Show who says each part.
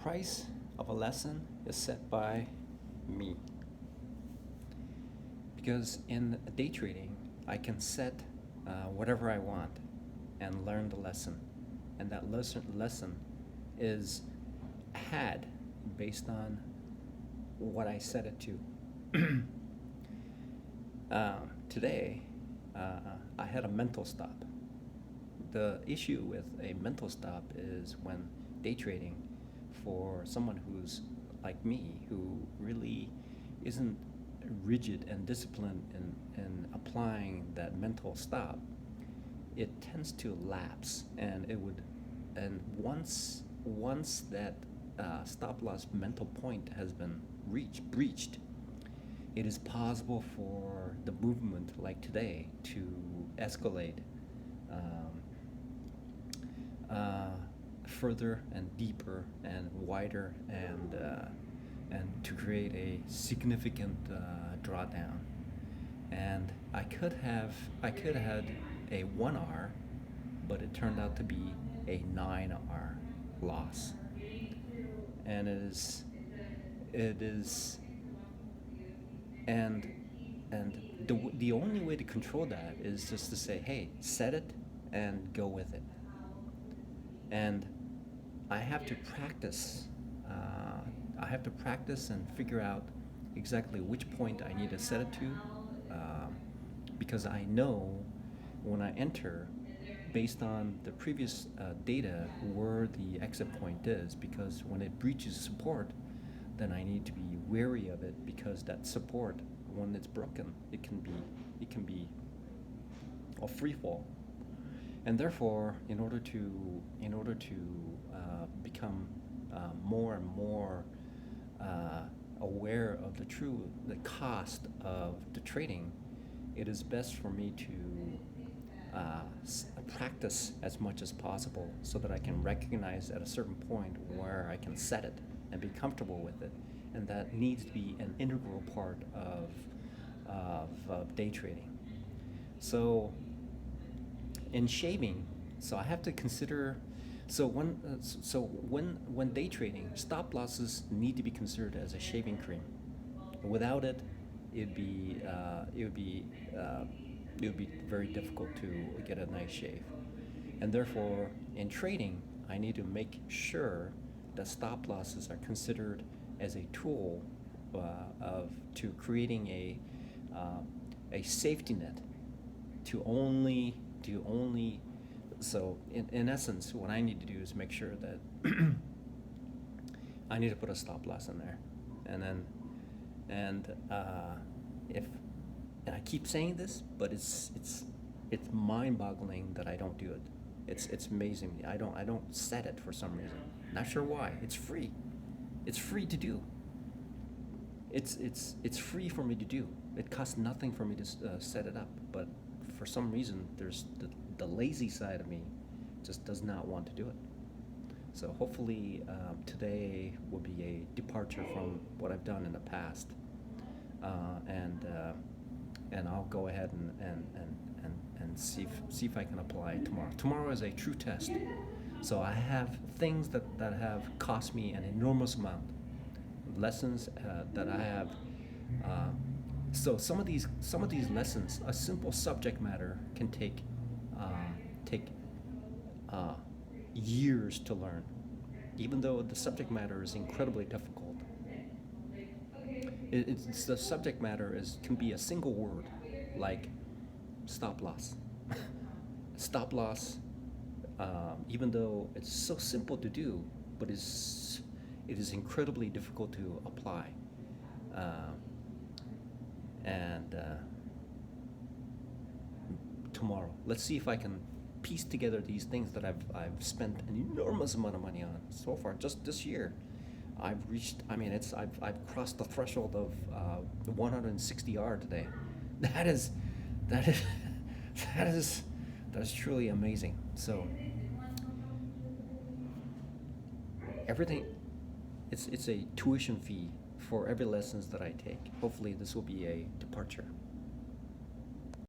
Speaker 1: price of a lesson is set by me. Because in day trading, I can set whatever I want and learn the lesson. And that lesson is had based on what I set it to. Today, I had a mental stop. The issue with a mental stop is when day trading, for someone who's like me, who really isn't rigid and disciplined in applying that mental stop, it tends to lapse, and once that stop loss mental point has been breached, it is possible for the movement like today to escalate further and deeper and wider, and to create a significant drawdown. And I could have had a 1R, but it turned out to be a 9R loss. And it is and the only way to control that is just to say, hey, set it and go with it. And I have to practice. I have to practice and figure out exactly which point I need to set it to, because I know when I enter, based on the previous data, where the exit point is. Because when it breaches support, then I need to be wary of it, because that support, when it's broken, it can be a free fall. And therefore, in order to become more and more aware of the cost of the trading, it is best for me to practice as much as possible, so that I can recognize at a certain point where I can set it and be comfortable with it. And that needs to be an integral part of day trading. So in shaving, so I have to consider. So when day trading, stop losses need to be considered as a shaving cream. Without it, it would be very difficult to get a nice shave. And therefore, in trading, I need to make sure that stop losses are considered as a tool to creating a safety net to only. So in essence, what I need to do is make sure that I need to put a stop loss in there, and I keep saying this, but it's mind-boggling that I don't do it. It's amazing. I don't set it for some reason. Not sure why. It's free. It's free to do. It's free for me to do. It costs nothing for me to set it up, but for some reason, there's the lazy side of me just does not want to do it. So hopefully today will be a departure from what I've done in the past, and I'll go ahead and see if I can apply it tomorrow. Tomorrow is a true test. So I have things that have cost me an enormous amount, lessons that I have. So some of these lessons, a simple subject matter can take years to learn, even though the subject matter is incredibly difficult. The subject matter can be a single word, like stop loss. Stop loss, even though it's so simple to do, but it is incredibly difficult to apply. And tomorrow, let's see if I can piece together these things that I've spent an enormous amount of money on so far. Just this year, I've crossed the threshold of 160R today. That is truly amazing. So everything, it's a tuition fee for every lessons that I take. Hopefully this will be a departure.